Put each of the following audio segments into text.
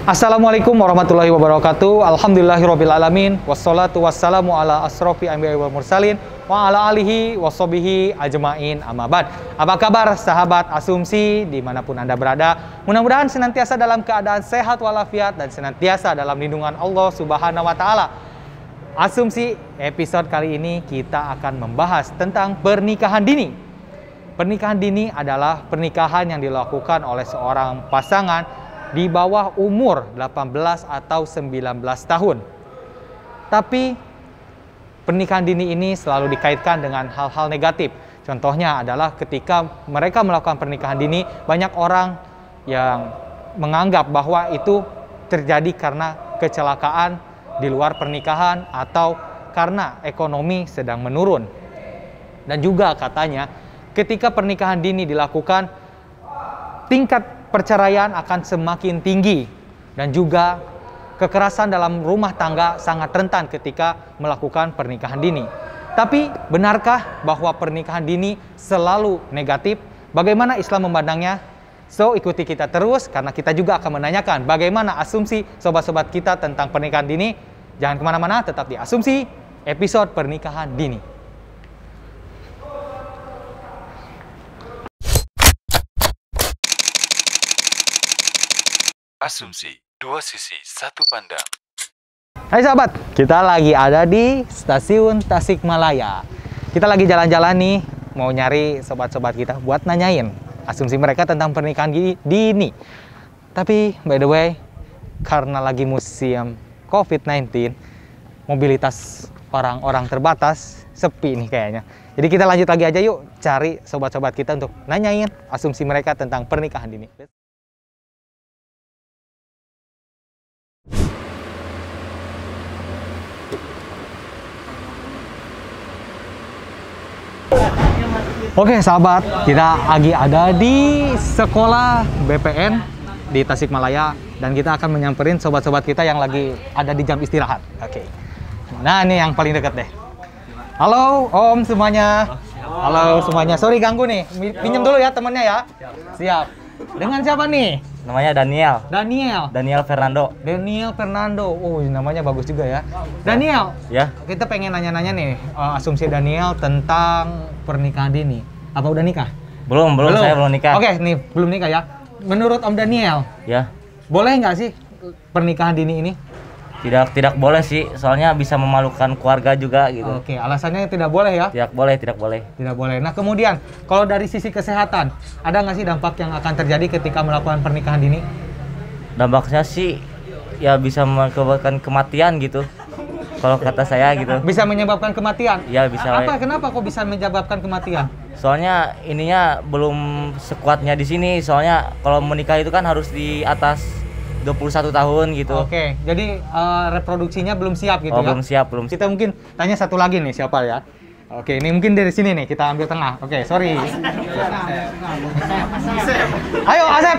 Assalamualaikum warahmatullahi wabarakatuh. Alhamdulillahirrabbilalamin. Wassalatu wassalamu ala asrofi anbiya'i wal mursalin wa ala alihi wassobihi ajma'in amma ba'd. Apa kabar sahabat Asumsi dimanapun Anda berada? Mudah-mudahan senantiasa dalam keadaan sehat walafiat dan senantiasa dalam lindungan Allah Subhanahu wa Ta'ala. Asumsi episode kali ini kita akan membahas tentang pernikahan dini. Pernikahan dini adalah pernikahan yang dilakukan oleh seorang pasangan di bawah umur 18 atau 19 tahun. Tapi pernikahan dini ini selalu dikaitkan dengan hal-hal negatif. Contohnya adalah ketika mereka melakukan pernikahan dini, banyak orang yang menganggap bahwa itu terjadi karena kecelakaan di luar pernikahan atau karena ekonomi sedang menurun. Dan juga katanya ketika pernikahan dini dilakukan, tingkat perceraian akan semakin tinggi dan juga kekerasan dalam rumah tangga sangat rentan ketika melakukan pernikahan dini. Tapi benarkah bahwa pernikahan dini selalu negatif? Bagaimana Islam memandangnya? So ikuti kita terus karena kita juga akan menanyakan bagaimana asumsi sobat-sobat kita tentang pernikahan dini. Jangan kemana-mana, tetap di Asumsi episode pernikahan dini. Asumsi, dua sisi, satu pandang. Hai sahabat, kita lagi ada di stasiun Tasikmalaya. Kita lagi jalan-jalan nih, mau nyari sobat-sobat kita buat nanyain asumsi mereka tentang pernikahan dini. Tapi by the way, karena lagi musim COVID-19, mobilitas orang-orang terbatas, sepi nih kayaknya. Jadi kita lanjut lagi aja yuk, cari sobat-sobat kita untuk nanyain asumsi mereka tentang pernikahan dini. Oke sahabat, kita lagi ada di sekolah BPN di Tasikmalaya dan kita akan menyamperin sobat-sobat kita yang lagi ada di jam istirahat. Oke. Nah ini yang paling dekat deh. Halo Om semuanya. Halo semuanya. Sorry ganggu nih. Pinjam dulu ya temennya ya. Siap. Dengan siapa nih? Namanya Daniel. Daniel Fernando. Daniel Fernando. Oh, namanya bagus juga ya. Daniel. Ya. Kita pengen nanya-nanya nih asumsi Daniel tentang pernikahan dini. Apa udah nikah? Belum. Saya belum nikah. Oke, nih belum nikah ya. Menurut Om Daniel, Ya. boleh nggak sih pernikahan dini ini? Tidak boleh sih, soalnya bisa memalukan keluarga juga gitu. Oke, alasannya tidak boleh ya? Tidak boleh. Tidak boleh. Nah kemudian, kalau dari sisi kesehatan, ada nggak sih dampak yang akan terjadi ketika melakukan pernikahan dini? Dampaknya sih ya bisa mengakibatkan kematian gitu. Kalau kata saya gitu. Bisa menyebabkan kematian? Ya bisa. Kenapa kok bisa menyebabkan kematian? Soalnya ininya belum sekuatnya di sini. Soalnya kalau menikah itu kan harus di atas 21 tahun gitu. Oke, jadi reproduksinya belum siap gitu ya? Belum siap. Kita mungkin tanya satu lagi nih, siapa ya? Oke, ini mungkin dari sini nih, kita ambil tengah. Oke, sorry. Ayo, Asep,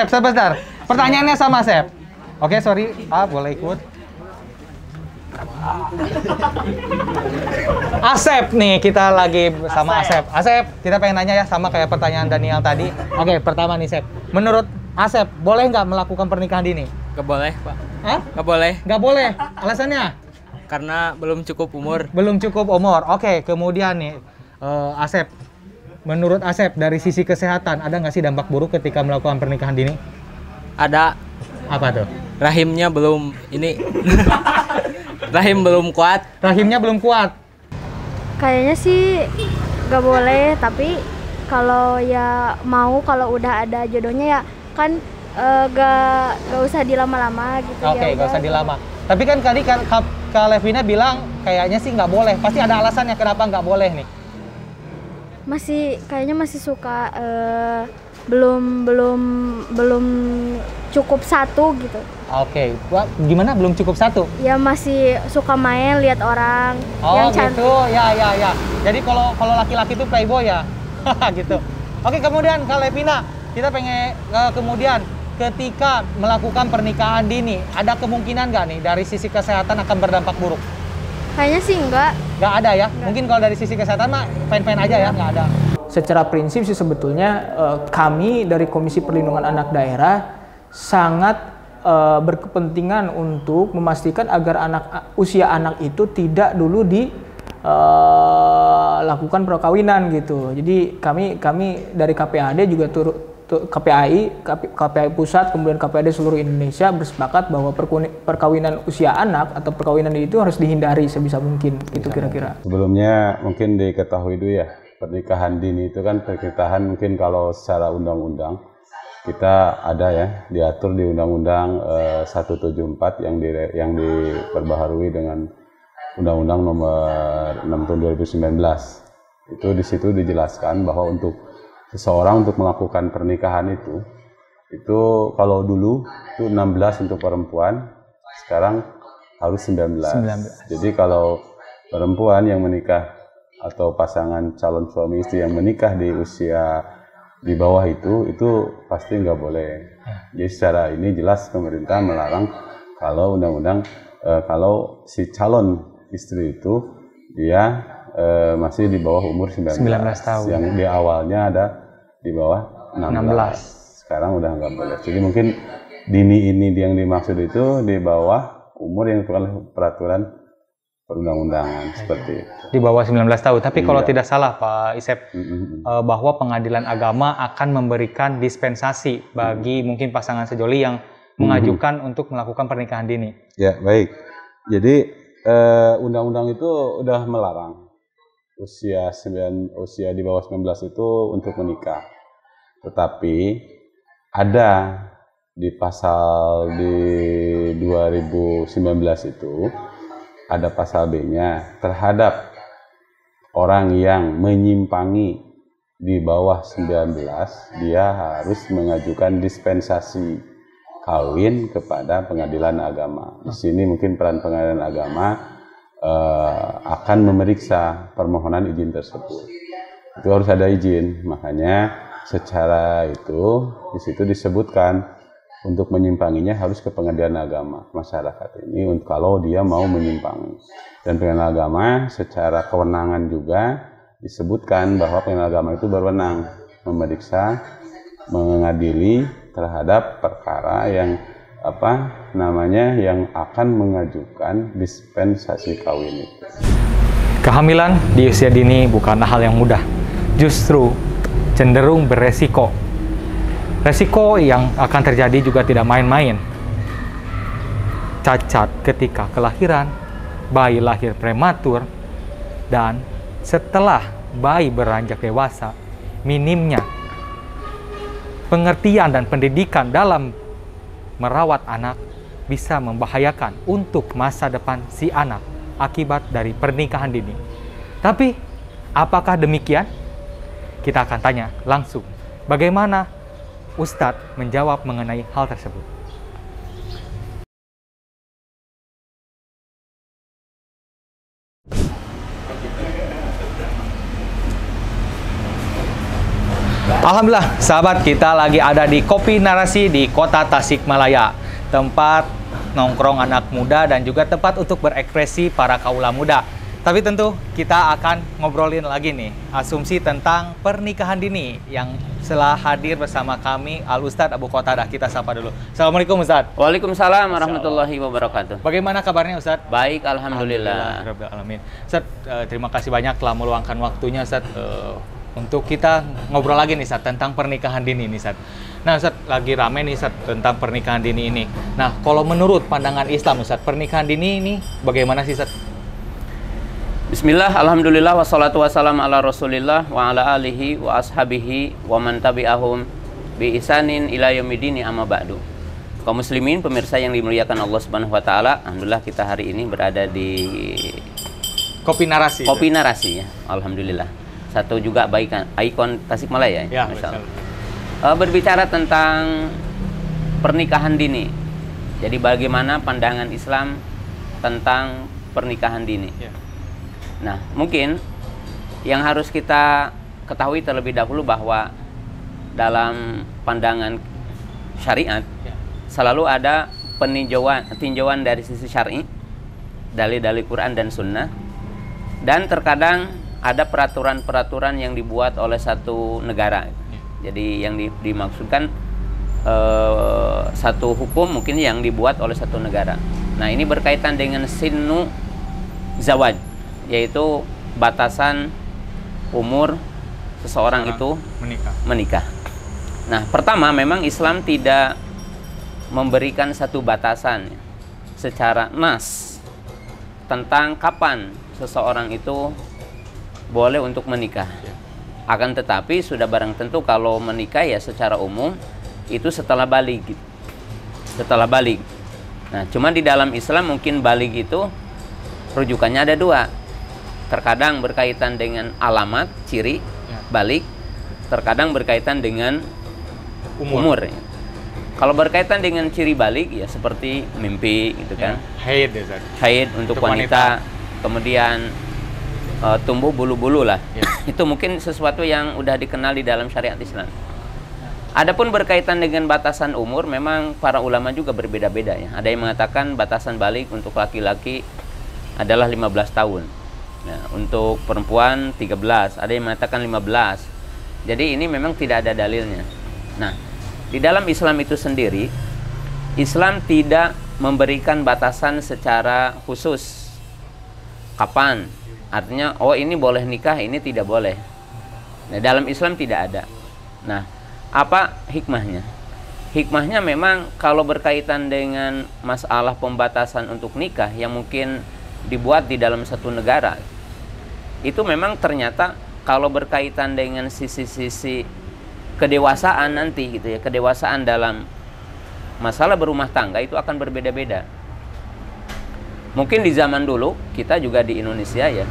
sebentar. Pertanyaannya sama Asep. Oke, sorry. Boleh ikut. Asep nih, kita lagi sama Asep. Asep, kita pengen nanya ya, sama kayak pertanyaan Daniel tadi. Oke, pertama nih, Asep. Menurut Asep, boleh nggak melakukan pernikahan dini? Nggak boleh, Pak. Hah? Nggak boleh. Nggak boleh. Alasannya? Karena belum cukup umur. Belum cukup umur. Oke, kemudian nih, Asep. Menurut Asep, dari sisi kesehatan, ada nggak sih dampak buruk ketika melakukan pernikahan dini? Ada. Apa tuh? Rahimnya belum ini. Rahim belum kuat. Rahimnya belum kuat. Kayaknya sih nggak boleh, tapi kalau ya mau, kalau udah ada jodohnya ya kan nggak usah dilama-lama gitu. Oke, nggak usah dilama. Tapi kan tadi Kak Levina bilang kayaknya sih nggak boleh. Pasti ada alasannya kenapa nggak boleh nih. Kayaknya masih suka belum cukup satu gitu. Oke, gimana belum cukup satu? Ya masih suka main lihat orang Oh yang cantik. gitu, ya. Jadi kalau laki-laki itu playboy ya, gitu. Oke, kemudian Kak Levina, kita pengen kemudian ketika melakukan pernikahan dini, ada kemungkinan nggak nih dari sisi kesehatan akan berdampak buruk? Kayaknya sih enggak. Nggak ada ya? Enggak. Mungkin kalau dari sisi kesehatan mah fine-fine aja ya, nggak ada. Secara prinsip sih sebetulnya kami dari Komisi Perlindungan Anak Daerah sangat berkepentingan untuk memastikan agar usia anak itu tidak dulu lakukan perkawinan gitu. Jadi kami dari KPAD juga KPAI pusat, kemudian KPAD seluruh Indonesia bersepakat bahwa perkawinan usia anak atau perkawinan itu harus dihindari sebisa mungkin gitu kira-kira. Sebelumnya mungkin diketahui dulu ya, pernikahan dini itu kan pernikahan mungkin kalau secara undang-undang kita ada ya, diatur di Undang-Undang 174 yang diperbaharui dengan Undang-Undang nomor 6 tahun 2019. Itu di situ dijelaskan bahwa untuk seseorang untuk melakukan pernikahan itu kalau dulu itu 16 untuk perempuan, sekarang harus 19. Jadi kalau perempuan yang menikah atau pasangan calon suami istri yang menikah di usia di bawah itu pasti nggak boleh. Jadi secara ini jelas pemerintah melarang kalau undang-undang kalau si calon istri itu dia masih di bawah umur 19 tahun. Yang di awalnya ada di bawah 16. Sekarang udah nggak boleh. Jadi mungkin dini ini yang dimaksud itu di bawah umur yang ditentukan peraturan perundang-undangan seperti itu. Di bawah 19 tahun. Tapi kalau tidak salah Pak Isep, bahwa pengadilan agama akan memberikan dispensasi bagi mungkin pasangan sejoli yang mengajukan untuk melakukan pernikahan dini. Ya, baik. Jadi undang-undang itu udah melarang usia di bawah 19 itu untuk menikah. Tetapi ada di pasal di 2019 itu ada pasal B-nya terhadap orang yang menyimpangi di bawah 19, dia harus mengajukan dispensasi kawin kepada pengadilan agama. Di sini mungkin peran pengadilan agama akan memeriksa permohonan izin tersebut. Itu harus ada izin, makanya secara itu di situ disebutkan untuk menyimpanginya harus ke pengadilan agama masyarakat ini kalau dia mau menyimpangi. Dan pengadilan agama secara kewenangan juga disebutkan bahwa pengadilan agama itu berwenang memeriksa, mengadili terhadap perkara yang yang akan mengajukan dispensasi kawin itu. Kehamilan di usia dini bukanlah hal yang mudah, justru cenderung beresiko. Resiko yang akan terjadi juga tidak main-main. Cacat ketika kelahiran, bayi lahir prematur, dan setelah bayi beranjak dewasa, minimnya pengertian dan pendidikan dalam merawat anak bisa membahayakan untuk masa depan si anak akibat dari pernikahan dini. Tapi, apakah demikian? Kita akan tanya langsung bagaimana Ustadz menjawab mengenai hal tersebut. Alhamdulillah, sahabat, kita lagi ada di Kopi Narasi di Kota Tasikmalaya, tempat nongkrong anak muda dan juga tempat untuk berekspresi para kaula muda. Tapi tentu kita akan ngobrolin lagi nih asumsi tentang pernikahan dini yang telah hadir bersama kami Al Ustadz Abu Qatadah. Kita sapa dulu. Assalamualaikum Ustadz. Waalaikumsalam warahmatullahi wabarakatuh. Bagaimana kabarnya Ustadz? Baik, alhamdulillah. Alhamdulillah. Ustadz, terima kasih banyak telah meluangkan waktunya Ustadz untuk kita ngobrol lagi nih Ustadz tentang pernikahan dini nih Ustadz. Nah Ustadz, lagi rame nih Ustadz tentang pernikahan dini ini. Nah, kalau menurut pandangan Islam Ustadz, pernikahan dini ini bagaimana sih Ustadz? Bismillah, alhamdulillah, wassalatu wassalamu ala rasulillah wa ala alihi wa ashabihi wa man tabi'ahum bi ihsanin ila yaumidini amma ba'du. Kaum muslimin, pemirsa yang dimuliakan Allah Subhanahu wa taala, alhamdulillah kita hari ini berada di Kopi Narasi. Kopi Narasi ya, alhamdulillah. Satu juga baik ikon Tasikmalaya ya, masyaallah. Berbicara tentang pernikahan dini. Jadi bagaimana pandangan Islam tentang pernikahan dini? Ya. Nah, mungkin yang harus kita ketahui terlebih dahulu bahwa dalam pandangan syariat selalu ada tinjauan dari sisi syar'i, dalil-dalil Quran dan Sunnah, dan terkadang ada peraturan-peraturan yang dibuat oleh satu negara. Jadi yang dimaksudkan satu hukum mungkin yang dibuat oleh satu negara. Nah, ini berkaitan dengan sinnu zawaj, yaitu batasan umur seseorang itu menikah. Nah, pertama memang Islam tidak memberikan satu batasan secara nas tentang kapan seseorang itu boleh untuk menikah. Akan tetapi sudah barang tentu kalau menikah ya secara umum itu setelah balik. Setelah balik. Nah, cuma di dalam Islam mungkin balik itu rujukannya ada dua. Terkadang berkaitan dengan alamat, ciri balik, terkadang berkaitan dengan umur. Kalau berkaitan dengan ciri balik ya seperti mimpi gitu kan. Haid ya, haid untuk wanita. Kemudian tumbuh bulu-bulu lah. Itu mungkin sesuatu yang udah dikenal di dalam syariat Islam. Adapun berkaitan dengan batasan umur, memang para ulama juga berbeda-beda ya. Ada yang mengatakan batasan balik untuk laki-laki adalah 15 tahun. Nah, untuk perempuan 13, ada yang mengatakan 15. Jadi ini memang tidak ada dalilnya. Nah, di dalam Islam itu sendiri, Islam tidak memberikan batasan secara khusus. Kapan? Artinya, oh ini boleh nikah, ini tidak boleh. Nah, dalam Islam tidak ada. Nah, apa hikmahnya? Hikmahnya memang kalau berkaitan dengan masalah pembatasan untuk nikah yang mungkin dibuat di dalam satu negara, itu memang ternyata kalau berkaitan dengan sisi-sisi kedewasaan nanti gitu ya, kedewasaan dalam masalah berumah tangga itu akan berbeda-beda. Mungkin di zaman dulu kita juga di Indonesia ya,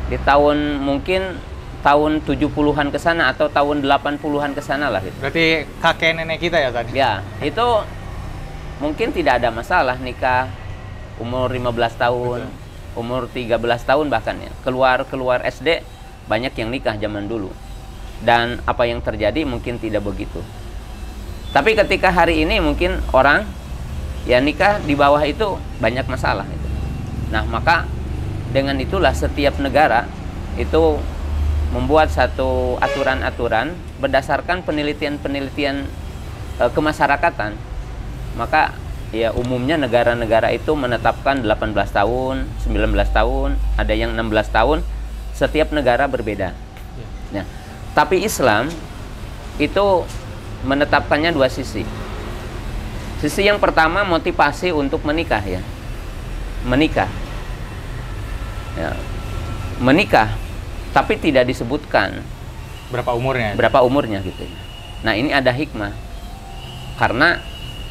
di tahun mungkin tahun 70-an ke sana atau tahun 80-an ke sana lah gitu. Berarti kakek nenek kita ya tadi? Ya, itu mungkin tidak ada masalah nikah umur 15 tahun, umur 13 tahun bahkan ya. Keluar SD banyak yang nikah zaman dulu. Dan apa yang terjadi mungkin tidak begitu. Tapi ketika hari ini mungkin orang ya nikah di bawah itu banyak masalah gitu. Nah, maka dengan itulah setiap negara itu membuat satu aturan-aturan berdasarkan penelitian-penelitian kemasyarakatan. Maka ya umumnya negara-negara itu menetapkan 18 tahun, 19 tahun, ada yang 16 tahun, setiap negara berbeda. Nah, tapi Islam itu menetapkannya dua sisi. Sisi yang pertama motivasi untuk menikah ya. Menikah. Ya. Menikah tapi tidak disebutkan berapa umurnya. Berapa umurnya gitu ya. Nah, ini ada hikmah. Karena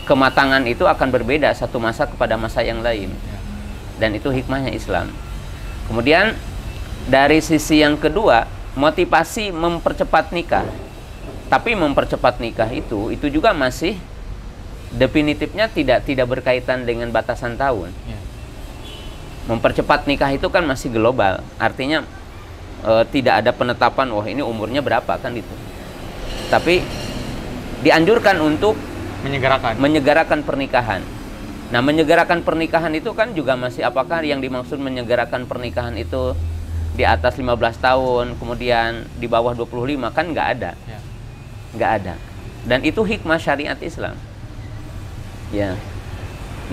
kematangan itu akan berbeda satu masa kepada masa yang lain. Dan itu hikmahnya Islam. Kemudian dari sisi yang kedua, motivasi mempercepat nikah. Tapi mempercepat nikah itu juga masih definitifnya tidak berkaitan dengan batasan tahun. Mempercepat nikah itu kan masih global. Artinya tidak ada penetapan wah ini umurnya berapa kan itu. Tapi dianjurkan untuk menyegerakan pernikahan. Nah, menyegerakan pernikahan itu kan juga masih apakah yang dimaksud menyegerakan pernikahan itu di atas 15 tahun, kemudian di bawah 25 kan nggak ada. Nggak ada. Dan itu hikmah syariat Islam. Ya.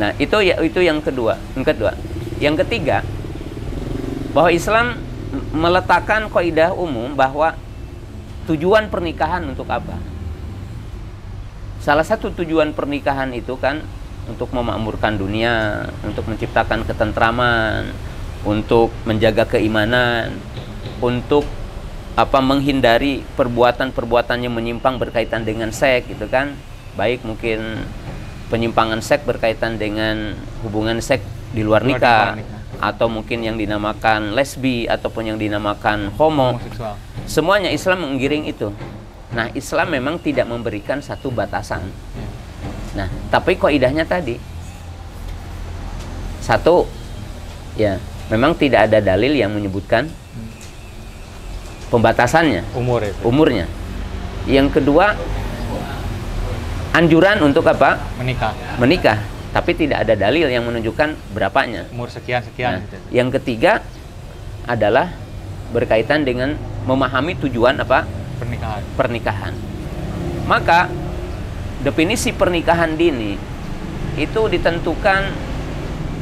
Nah, itu yang kedua. Yang ketiga, bahwa Islam meletakkan kaidah umum bahwa tujuan pernikahan untuk apa? Salah satu tujuan pernikahan itu kan untuk memakmurkan dunia, untuk menciptakan ketentraman, untuk menjaga keimanan, untuk menghindari perbuatan-perbuatan yang menyimpang berkaitan dengan seks gitu kan. Baik mungkin penyimpangan seks berkaitan dengan hubungan seks di luar nikah. Atau mungkin yang dinamakan lesbi ataupun yang dinamakan homoseksual. Semuanya Islam menggiring itu. Nah, Islam memang tidak memberikan satu batasan. Nah, tapi kaidahnya tadi satu ya, memang tidak ada dalil yang menyebutkan pembatasannya, umurnya. Yang kedua, anjuran untuk apa? Menikah. Tapi tidak ada dalil yang menunjukkan berapanya. Umur sekian-sekian. Nah, yang ketiga adalah berkaitan dengan memahami tujuan apa? Pernikahan. Maka definisi pernikahan dini itu ditentukan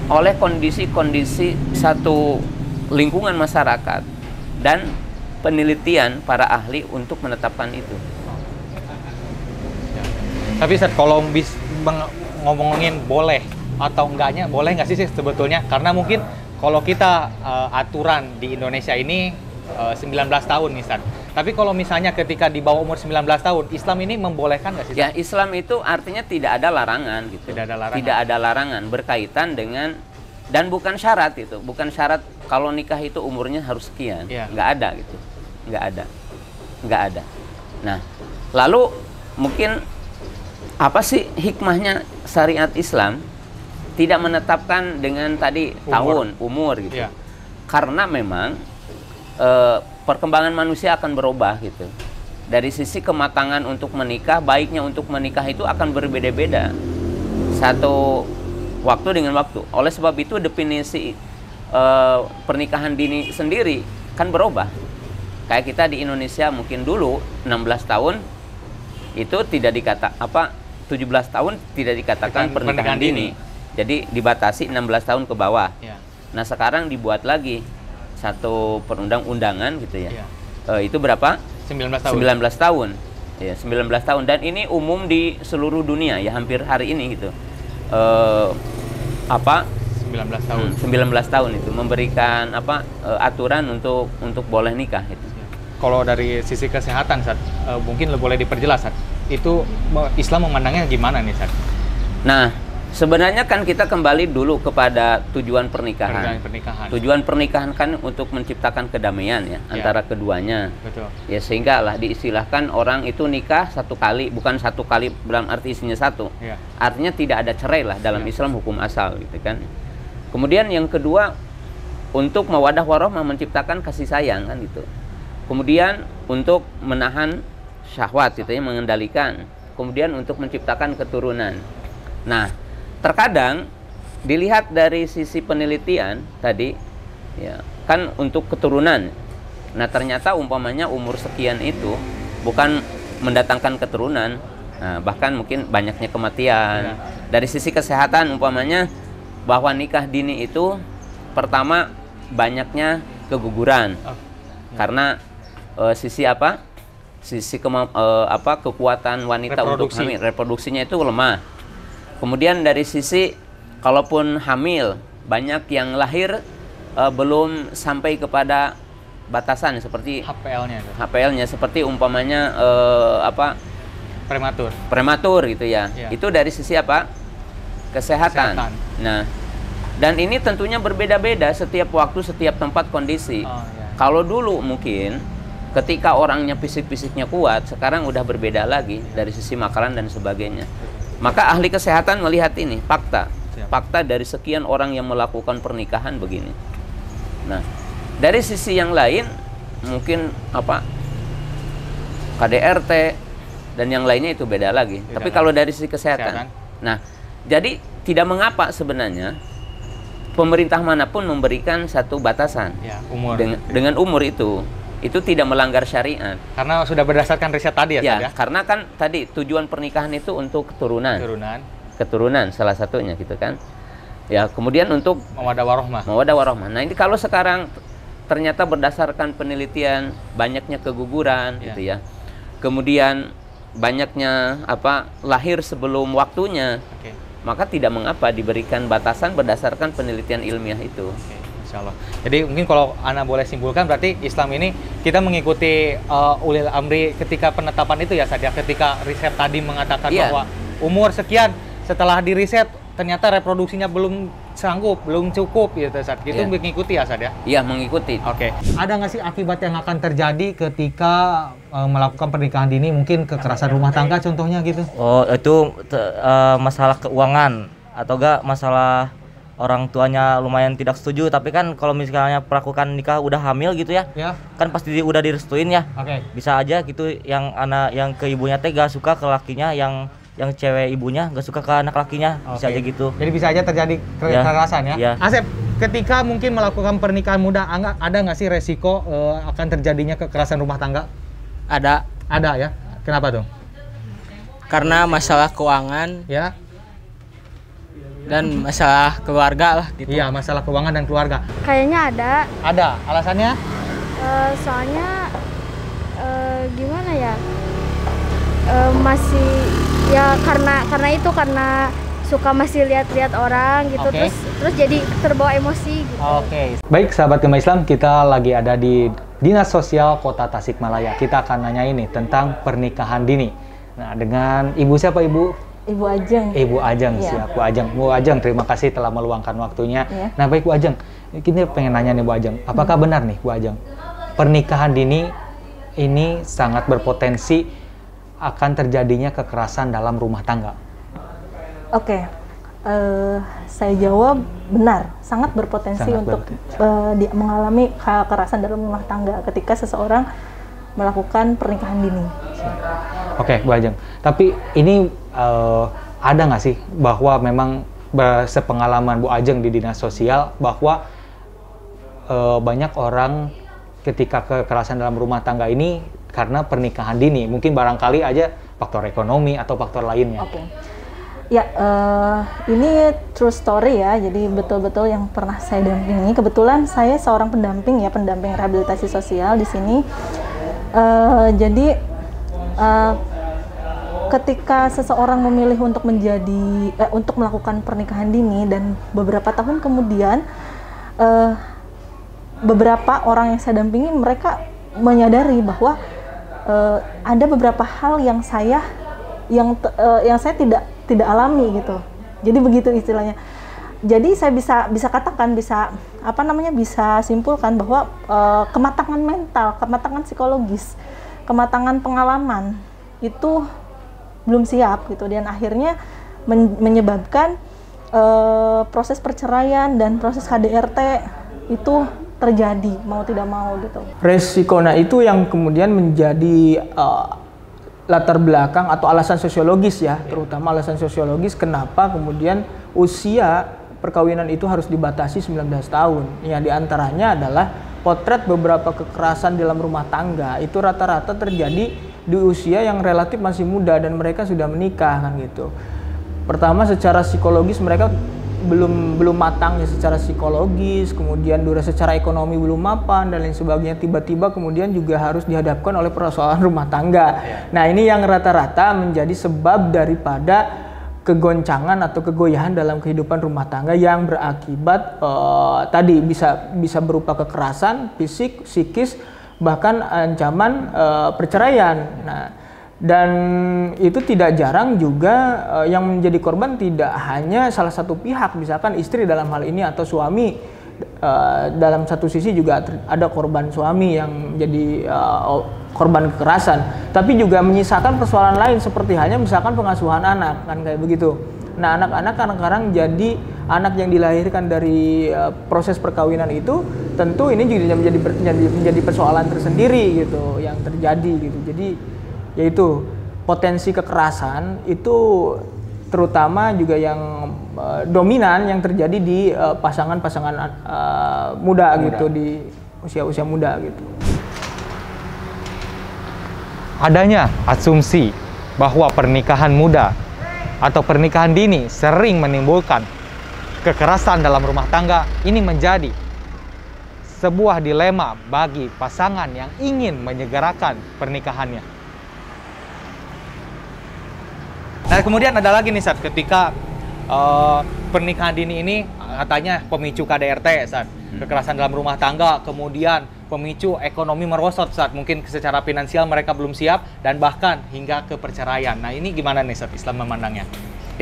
oleh kondisi-kondisi satu lingkungan masyarakat dan penelitian para ahli untuk menetapkan itu. Tapi Ustaz, kalau ngomongin boleh atau enggaknya, boleh nggak sih sebetulnya? Karena mungkin kalau kita aturan di Indonesia ini 19 tahun nih Ustaz. Tapi kalau misalnya ketika di bawah umur 19 tahun, Islam ini membolehkan nggak sih Ustaz? Ya, Islam itu artinya tidak ada larangan gitu. Tidak ada larangan. Tidak ada larangan berkaitan dengan, dan bukan syarat itu, bukan syarat kalau nikah itu umurnya harus sekian. Ya. Nggak ada gitu. Nggak ada. Nah, lalu mungkin apa sih hikmahnya syariat Islam tidak menetapkan dengan tadi tahun, umur gitu. Ya. Karena memang perkembangan manusia akan berubah gitu. Dari sisi kematangan untuk menikah, baiknya untuk menikah itu akan berbeda-beda. Satu waktu dengan waktu. Oleh sebab itu definisi pernikahan dini sendiri kan berubah. Kayak kita di Indonesia mungkin dulu 16 tahun itu tidak 17 tahun tidak dikatakan pernikahan dini. Jadi dibatasi 16 tahun ke bawah. Ya. Nah, sekarang dibuat lagi satu perundang-undangan gitu ya. Ya. Itu berapa? 19 tahun. 19 tahun. Ya, 19 tahun, dan ini umum di seluruh dunia ya, hampir hari ini gitu. 19 tahun. 19 tahun itu memberikan aturan untuk boleh nikah itu. Kalau dari sisi kesehatan, Ustaz, mungkin boleh diperjelas, Ustaz. Itu Islam memandangnya gimana nih, Ustaz? Nah, sebenarnya kan kita kembali dulu kepada tujuan pernikahan. Tujuan pernikahan kan untuk menciptakan kedamaian ya antara keduanya. Betul. Ya, sehingga lah diistilahkan orang itu nikah satu kali, bukan satu kali dalam arti isinya satu. Ya. Artinya tidak ada cerai lah dalam Islam, hukum asal gitu kan. Kemudian yang kedua, untuk mawadah warahmah, menciptakan kasih sayang kan gitu. Kemudian untuk menahan syahwat gitu ya, mengendalikan. Kemudian untuk menciptakan keturunan. Nah, terkadang dilihat dari sisi penelitian tadi ya, kan untuk keturunan. Nah, ternyata umpamanya umur sekian itu bukan mendatangkan keturunan. Nah, bahkan mungkin banyaknya kematian. Dari sisi kesehatan umpamanya bahwa nikah dini itu pertama banyaknya keguguran. Karena sisi kekuatan wanita untuk hamil, reproduksinya itu lemah. Kemudian dari sisi kalaupun hamil, banyak yang lahir belum sampai kepada batasan seperti HPL-nya seperti umpamanya prematur gitu ya. Itu dari sisi kesehatan. Nah, dan ini tentunya berbeda-beda setiap waktu, setiap tempat, kondisi. Kalau dulu mungkin ketika orangnya fisik-fisiknya kuat, sekarang udah berbeda lagi dari sisi makanan dan sebagainya. Maka ahli kesehatan melihat ini fakta dari sekian orang yang melakukan pernikahan begini. Nah, dari sisi yang lain mungkin KDRT dan yang lainnya itu beda lagi. Tapi kalau dari sisi kesehatan. Nah, jadi tidak mengapa sebenarnya pemerintah manapun memberikan satu batasan umur. Dengan umur itu tidak melanggar syariat. Karena sudah berdasarkan riset tadi ya. Karena kan tadi tujuan pernikahan itu untuk keturunan salah satunya gitu kan. Ya, kemudian untuk mawaddah warahmah. Nah, ini kalau sekarang ternyata berdasarkan penelitian banyaknya keguguran gitu ya. Kemudian banyaknya lahir sebelum waktunya. Maka tidak mengapa diberikan batasan berdasarkan penelitian ilmiah itu. Insyaallah. Jadi mungkin kalau Ana boleh simpulkan, berarti Islam ini kita mengikuti ulil amri ketika penetapan itu ya, Sadia. Ketika riset tadi mengatakan bahwa umur sekian, setelah diriset ternyata reproduksinya belum sanggup, belum cukup gitu, Sad. Itu mengikuti ya, Sad ya? Iya, mengikuti. Oke. Ada nggak sih akibat yang akan terjadi ketika melakukan pernikahan dini, mungkin kekerasan rumah tangga contohnya gitu? Oh, itu masalah keuangan atau enggak masalah orang tuanya lumayan tidak setuju, tapi kan kalau misalnya melakukan nikah udah hamil gitu ya, kan pasti udah direstuin ya. Bisa aja gitu yang ke ibunya teh gak suka ke lakinya, yang cewek ibunya gak suka ke anak lakinya, bisa aja gitu. Jadi bisa aja terjadi kekerasan ya. Asep, ketika mungkin melakukan pernikahan muda, ada nggak sih resiko akan terjadinya kekerasan rumah tangga? Ada ya. Kenapa tuh? Karena masalah keuangan Ya. dan masalah keluarga lah gitu. Iya, masalah keuangan dan keluarga. Kayaknya ada. Ada. Alasannya? Soalnya gimana ya? Masih ya karena suka masih lihat-lihat orang gitu, Oke. terus jadi terbawa emosi gitu. Oke. Baik, sahabat Gema Islam, kita lagi ada di Dinas Sosial Kota Tasikmalaya. Kita akan nanya ini tentang pernikahan dini. Nah, dengan Ibu siapa, Ibu? Ibu Ajeng. Ibu Ajeng, Iya. siap Bu Ajeng. Bu Ajeng, terima kasih telah meluangkan waktunya. Iya. Nah, baik Bu Ajeng, kita pengen nanya nih Bu Ajeng, apakah benar nih Bu Ajeng, pernikahan dini ini sangat berpotensi akan terjadinya kekerasan dalam rumah tangga? Oke, saya jawab benar, sangat berpotensi Sangat untuk mengalami kekerasan dalam rumah tangga ketika seseorang melakukan pernikahan dini. Oke, Bu Ajeng. Tapi ini ada nggak sih bahwa memang sepengalaman Bu Ajeng di dinas sosial bahwa banyak orang ketika kekerasan dalam rumah tangga ini karena pernikahan dini, mungkin barangkali aja faktor ekonomi atau faktor lainnya. Oke. Ya, ini true story ya, jadi betul-betul yang pernah saya dampingi. Kebetulan saya seorang pendamping rehabilitasi sosial di sini. Jadi ketika seseorang memilih untuk untuk melakukan pernikahan dini dan beberapa tahun kemudian beberapa orang yang saya dampingi mereka menyadari bahwa ada beberapa hal yang saya tidak alami gitu. Jadi begitu istilahnya. Jadi saya bisa katakan bisa simpulkan bahwa kematangan mental, kematangan psikologis, kematangan pengalaman itu belum siap gitu, dan akhirnya menyebabkan proses perceraian dan proses KDRT itu terjadi mau tidak mau gitu. Resiko itu yang kemudian menjadi latar belakang atau alasan sosiologis ya, terutama alasan sosiologis kenapa kemudian usia perkawinan itu harus dibatasi 19 tahun. Yang diantaranya adalah potret beberapa kekerasan dalam rumah tangga itu rata-rata terjadi di usia yang relatif masih muda dan mereka sudah menikah kan gitu. Pertama secara psikologis mereka belum matang ya secara psikologis, kemudian secara ekonomi belum mapan dan lain sebagainya, tiba-tiba kemudian juga harus dihadapkan oleh persoalan rumah tangga. Nah, ini yang rata-rata menjadi sebab daripada kegoncangan atau kegoyahan dalam kehidupan rumah tangga yang berakibat tadi bisa berupa kekerasan fisik, psikis, bahkan ancaman perceraian. Nah, dan itu tidak jarang juga yang menjadi korban tidak hanya salah satu pihak, misalkan istri dalam hal ini atau suami. Dalam satu sisi juga ada korban suami yang menjadi korban kekerasan, tapi juga menyisakan persoalan lain seperti halnya misalkan pengasuhan anak kan kayak begitu. Nah, anak-anak kadang-kadang jadi anak yang dilahirkan dari proses perkawinan itu tentu ini juga menjadi persoalan tersendiri gitu yang terjadi gitu. Jadi yaitu potensi kekerasan itu terutama juga yang dominan yang terjadi di pasangan-pasangan muda gitu, di usia-usia muda gitu. Adanya asumsi bahwa pernikahan muda atau pernikahan dini sering menimbulkan kekerasan dalam rumah tangga ini menjadi sebuah dilema bagi pasangan yang ingin menyegerakan pernikahannya. Nah, kemudian ada lagi nih saat ketika pernikahan dini ini katanya pemicu KDRT saat kekerasan dalam rumah tangga, kemudian pemicu ekonomi merosot saat mungkin secara finansial mereka belum siap dan bahkan hingga ke perceraian. Nah, ini gimana nih saat Islam memandangnya?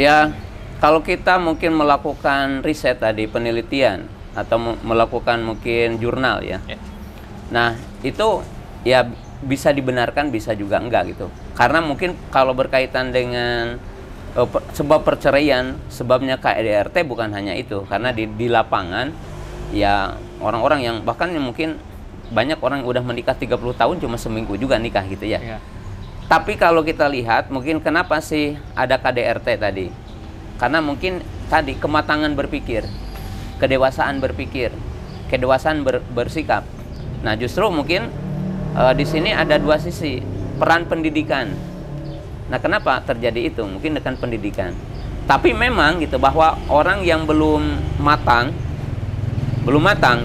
Ya, kalau kita mungkin melakukan riset tadi, penelitian atau melakukan mungkin jurnal ya. Nah, itu ya bisa dibenarkan, bisa juga enggak gitu. Karena mungkin kalau berkaitan dengan sebab perceraian, sebabnya KDRT bukan hanya itu. Karena di lapangan ya orang-orang yang bahkan yang mungkin banyak orang yang udah menikah 30 tahun cuma seminggu juga nikah gitu ya. Tapi kalau kita lihat mungkin kenapa sih ada KDRT tadi? Karena mungkin tadi kematangan berpikir, kedewasaan berpikir, kedewasaan bersikap. Nah, justru mungkin di sini ada dua sisi, peran pendidikan. Nah, kenapa terjadi itu? Mungkin dengan pendidikan. Tapi memang gitu bahwa orang yang belum matang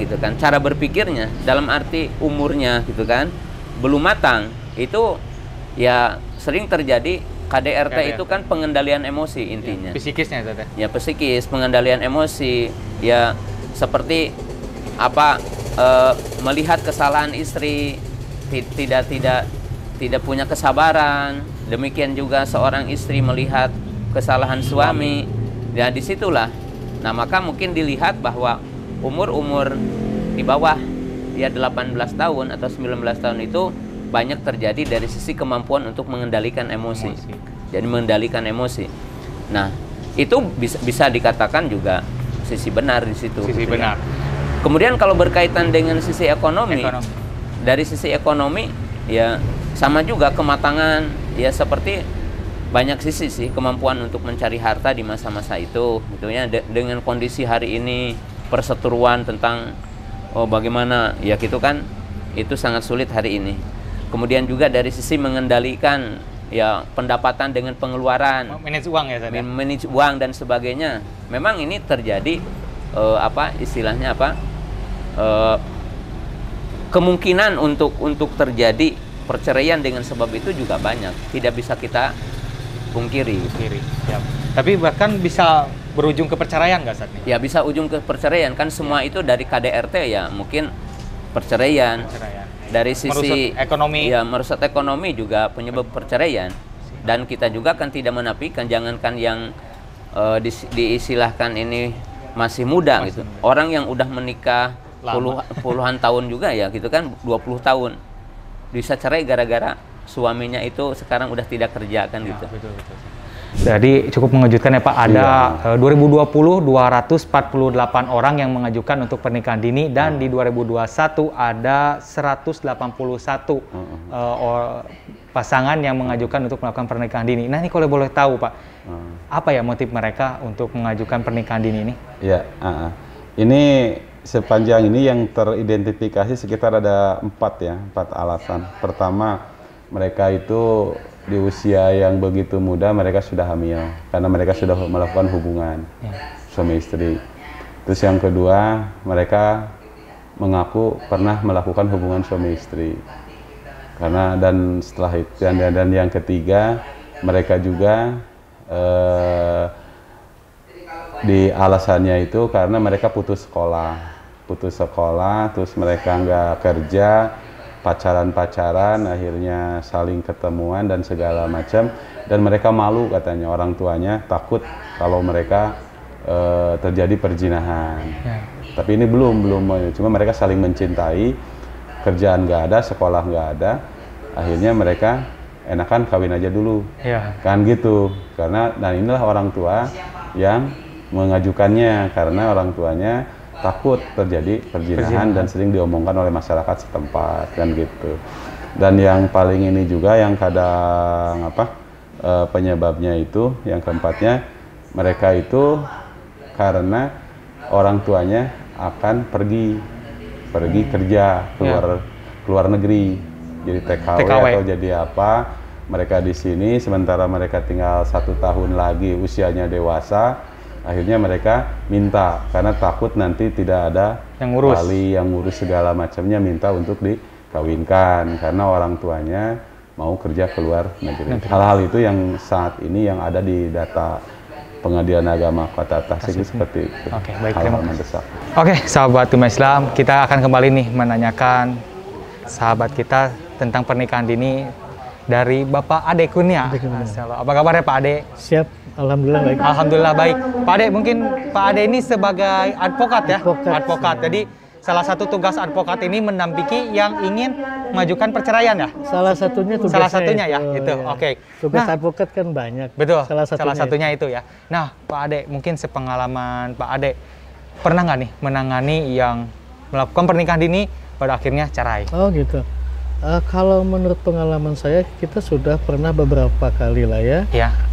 gitu kan, cara berpikirnya dalam arti umurnya gitu kan, belum matang, itu ya sering terjadi KDRT itu kan pengendalian emosi intinya. Psikisnya itu. Ya psikis, pengendalian emosi, ya seperti apa melihat kesalahan istri, tidak punya kesabaran. Demikian juga seorang istri melihat kesalahan suami. Ya disitulah. Nah maka mungkin dilihat bahwa umur di bawah ya 18 tahun atau 19 tahun itu banyak terjadi dari sisi kemampuan untuk mengendalikan emosi. Jadi mengendalikan emosi. Nah, itu bisa dikatakan juga sisi benar di situ. Sisi benar. Kemudian kalau berkaitan dengan sisi ekonomi. Dari sisi ekonomi ya sama juga kematangan ya seperti banyak sisi sih kemampuan untuk mencari harta di masa-masa itu gitu ya, dengan kondisi hari ini perseteruan tentang bagaimana ya gitu kan, itu sangat sulit hari ini. Kemudian juga dari sisi mengendalikan ya pendapatan dengan pengeluaran, manage uang ya, manage uang dan sebagainya. Memang ini terjadi istilahnya kemungkinan untuk terjadi perceraian dengan sebab itu juga banyak, tidak bisa kita pungkiri. Ya. Tapi bahkan bisa berujung ke perceraian nggak saat ini? Ya bisa ujung ke perceraian kan, semua itu dari KDRT ya mungkin perceraian. Dari sisi merusut ekonomi, ya merusut ekonomi juga penyebab perceraian. Dan kita juga kan tidak menafikan, jangankan yang diistilahkan ini masih muda gitu. Orang yang udah menikah puluhan tahun juga ya gitu kan, 20 tahun bisa cerai gara-gara suaminya itu sekarang udah tidak kerja kan gitu. Betul. Jadi cukup mengejutkan ya Pak, ada 2020 248 orang yang mengajukan untuk pernikahan dini, dan di 2021 ada 181 pasangan yang mengajukan untuk melakukan pernikahan dini. Nah ini kalau boleh tahu Pak, apa ya motif mereka untuk mengajukan pernikahan dini ini? Ya, ini sepanjang ini yang teridentifikasi sekitar ada 4 alasan. Pertama, mereka itu di usia yang begitu muda mereka sudah hamil karena mereka sudah melakukan hubungan suami istri. Terus yang kedua, mereka mengaku pernah melakukan hubungan suami istri. Dan setelah itu dan yang ketiga, mereka juga di alasannya itu karena mereka putus sekolah, terus mereka nggak kerja, pacaran, akhirnya saling ketemuan dan segala macam, dan mereka malu katanya, orang tuanya takut kalau mereka terjadi perzinahan. Tapi ini belum, cuma mereka saling mencintai, kerjaan nggak ada, sekolah nggak ada, akhirnya mereka enakan kawin aja dulu, kan gitu. Dan inilah orang tua yang mengajukannya karena orang tuanya takut terjadi perzinahan dan sering diomongkan oleh masyarakat setempat kan gitu. Dan yang paling ini juga yang kadang penyebabnya itu yang keempatnya, mereka itu karena orang tuanya akan pergi kerja keluar negeri, jadi TKW atau jadi apa, mereka di sini sementara mereka tinggal 1 tahun lagi usianya dewasa. Akhirnya mereka minta karena takut nanti tidak ada wali yang ngurus segala macamnya, minta untuk dikawinkan karena orang tuanya mau kerja keluar negeri. Hal-hal itu yang saat ini yang ada di data Pengadilan Agama Kota Tasik seperti itu. Oke, baik, hal-hal mendesak. Oke, sahabat Umat Islam, kita akan kembali nih menanyakan sahabat kita tentang pernikahan dini dari Bapak Ade Kurnia. Apa kabarnya Pak Ade? Siap. Alhamdulillah baik. Alhamdulillah baik. Pak Ade, mungkin Pak Ade ini sebagai advokat ya? Advokat. Jadi salah satu tugas advokat ini mendampingi yang ingin mengajukan perceraian ya? Salah satunya tugasnya. Salah satunya ya, itu. Oke. Tugas advokat kan banyak. Betul. Salah satunya itu ya. Nah, Pak Ade, mungkin sepengalaman Pak Ade, pernah nggak nih menangani yang melakukan pernikahan dini pada akhirnya cerai? Oh gitu. Kalau menurut pengalaman saya, kita sudah pernah beberapa kali lah ya.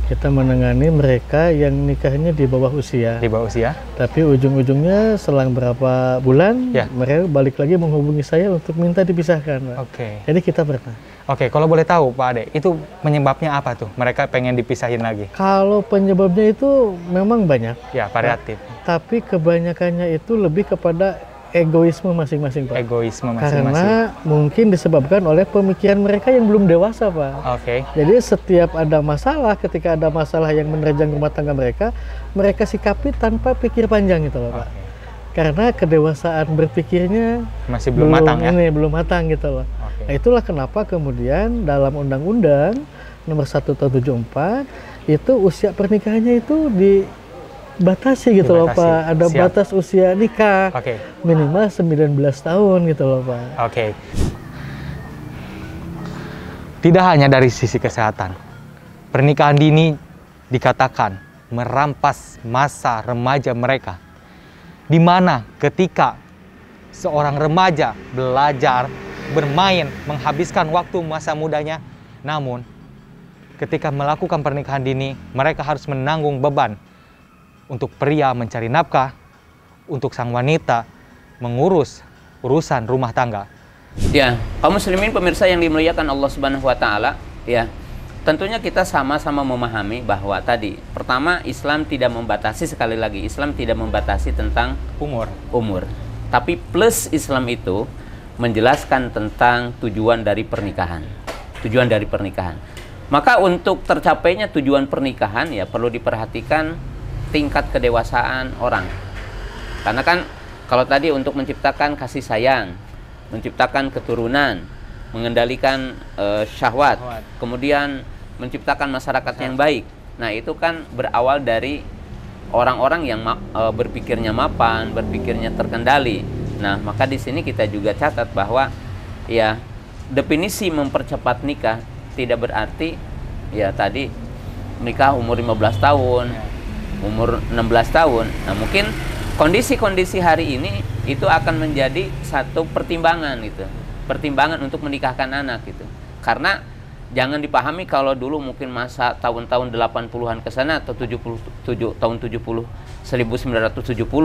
kita menangani mereka yang nikahnya di bawah usia. Di bawah usia. Tapi ujung-ujungnya selang berapa bulan, mereka balik lagi menghubungi saya untuk minta dipisahkan, Pak. Oke. Jadi kita pernah. Oke, kalau boleh tahu Pak Ade, itu penyebabnya apa tuh? Mereka pengen dipisahin lagi? Kalau penyebabnya itu memang banyak. Ya, variatif. Tapi kebanyakannya itu lebih kepada egoisme masing-masing, Pak. Egoisme masing-masing. Karena mungkin disebabkan oleh pemikiran mereka yang belum dewasa, Pak. Oke. Jadi setiap ada masalah, ketika ada masalah yang menerjang rumah tangga mereka sikapi tanpa pikir panjang gitu loh, Pak. Karena kedewasaan berpikirnya masih belum matang ya? Belum matang gitu loh. Nah, itulah kenapa kemudian dalam Undang-Undang Nomor 1 Tahun 74 itu usia pernikahannya itu dibatasi gitu loh, Pak. Ada batas usia nikah minimal 19 tahun gitu loh, Pak. Oke. Tidak hanya dari sisi kesehatan, pernikahan dini dikatakan merampas masa remaja mereka, di mana ketika seorang remaja belajar, bermain, menghabiskan waktu masa mudanya, namun ketika melakukan pernikahan dini, mereka harus menanggung beban untuk pria mencari nafkah, untuk sang wanita mengurus urusan rumah tangga. Ya, kaum muslimin pemirsa yang dimuliakan Allah Subhanahu wa taala, ya. Tentunya kita sama-sama memahami bahwa tadi, pertama Islam tidak membatasi, sekali lagi Islam tidak membatasi tentang umur. Tapi plus Islam itu menjelaskan tentang tujuan dari pernikahan. Tujuan dari pernikahan. Maka untuk tercapainya tujuan pernikahan ya perlu diperhatikan tingkat kedewasaan orang. Karena kan kalau tadi untuk menciptakan kasih sayang, menciptakan keturunan, mengendalikan syahwat, kemudian menciptakan masyarakat yang baik. Nah, itu kan berawal dari orang-orang yang berpikirnya mapan, berpikirnya terkendali. Nah, maka di sini kita juga catat bahwa ya definisi mempercepat nikah tidak berarti ya tadi nikah umur 15 tahun, umur 16 tahun. Nah, mungkin kondisi-kondisi hari ini itu akan menjadi satu pertimbangan gitu. Pertimbangan untuk menikahkan anak gitu. Karena jangan dipahami kalau dulu mungkin masa tahun-tahun 80-an ke sana atau 1970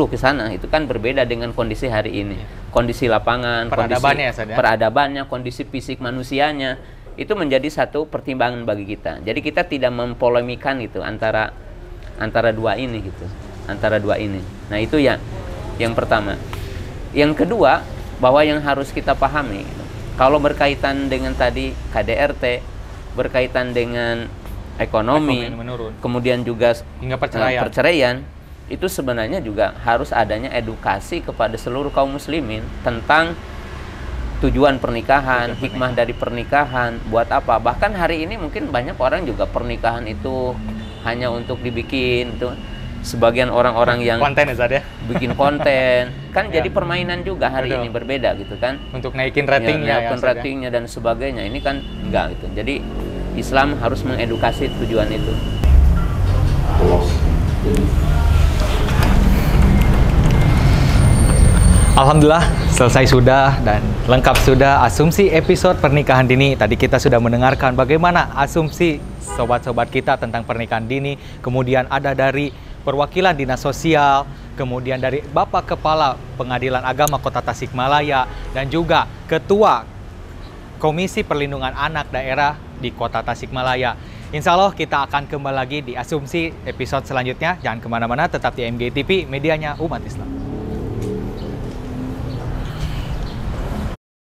ke sana itu kan berbeda dengan kondisi hari ini. Kondisi lapangan, peradabannya, kondisi fisik manusianya itu menjadi satu pertimbangan bagi kita. Jadi kita tidak mempolemikan itu antara dua ini gitu. Antara dua ini. Nah, itu ya yang pertama. Yang kedua, bahwa yang harus kita pahami gitu. Kalau berkaitan dengan tadi KDRT, berkaitan dengan ekonomi kemudian juga hingga perceraian, itu sebenarnya juga harus adanya edukasi kepada seluruh kaum muslimin tentang tujuan pernikahan, hikmah dari pernikahan, buat apa. Bahkan hari ini mungkin banyak orang juga pernikahan itu hanya untuk dibikin tuh. Sebagian orang-orang yang konten ya, bikin konten kan jadi permainan juga hari ini, berbeda gitu kan, untuk naikin ratingnya, ratingnya dan sebagainya. Ini kan enggak gitu. Jadi Islam harus mengedukasi tujuan itu. Alhamdulillah selesai sudah dan lengkap sudah asumsi episode pernikahan dini. Tadi kita sudah mendengarkan bagaimana asumsi sobat-sobat kita tentang pernikahan dini. Kemudian ada dari perwakilan Dinas Sosial, kemudian dari Bapak Kepala Pengadilan Agama Kota Tasikmalaya, dan juga Ketua Komisi Perlindungan Anak Daerah di Kota Tasikmalaya. Insya Allah kita akan kembali lagi di asumsi episode selanjutnya. Jangan kemana-mana, tetap di MGTV, medianya umat Islam.